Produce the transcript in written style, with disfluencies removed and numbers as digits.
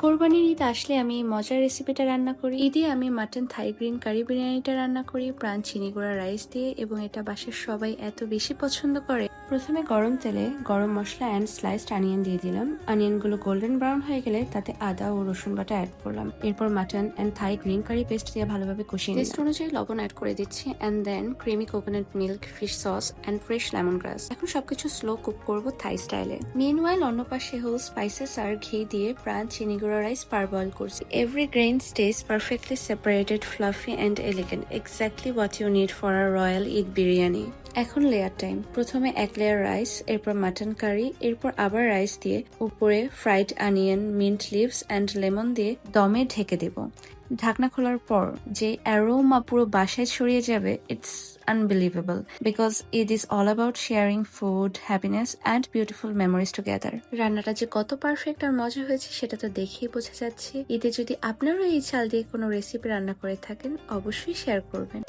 কোরবানির ঈদ আসলে আমি মজার রেসিপিটা রান্না করি। ঈদে আমি মাটন থাই গ্রিন কারি বিরিয়ানিটা রান্না করি প্রাণ চিনি গুঁড়া রাইস দিয়ে, এবং এটা বাসার সবাই এত বেশি পছন্দ করে। প্রথমে গরম তেলে গরম মশলা অ্যান্ড স্লাইসড অনিয়ন দিয়ে দিলাম। অনিয়নগুলো গোল্ডেন ব্রাউন হয়ে গেলে তাতে আদা ও রসুন বাটা অ্যাড করলাম। এরপর mutton and Thai green curry paste দিয়ে ভালোভাবে কষিয়ে নিলাম। টেস্ট অনুযায়ী লবণ অ্যাড করে দিচ্ছি, and then creamy coconut milk, fish sauce and fresh lemongrass. এখন সবকিছু স্লো কুক করবো থাই স্টাইলে। মিনওয়াইল অন্য পাশে হোল স্পাইসেস আর ঘি দিয়ে প্রাণ চিনি গুঁড়া রাইস পারবয়েল করছি। Every grain stays perfectly separated, fluffy and elegant. Exactly what you need for a royal Eid biryani. এখন লেয়ার টাইম। প্রথমে এক লেয়ার রাইস, এরপর মাটন কারি, এরপর আবার রাইস দিয়ে উপরে fried onion, mint leaves and lemon দিয়ে দমে ঢেকে দেব। ঢাকনা খোলার পর যে অ্যারোমা পুরো বাসায় ছড়িয়ে যাবে, it's unbelievable because it is all about sharing food, happiness and beautiful memories together. রান্নাটা যে কত পারফেক্ট আর মজা হয়েছে সেটা তো দেখেই বোঝা যাচ্ছে। ঈদে যদি আপনারাও এই চাল দিয়ে কোনো রেসিপি রান্না করে থাকেন, অবশ্যই শেয়ার করবেন।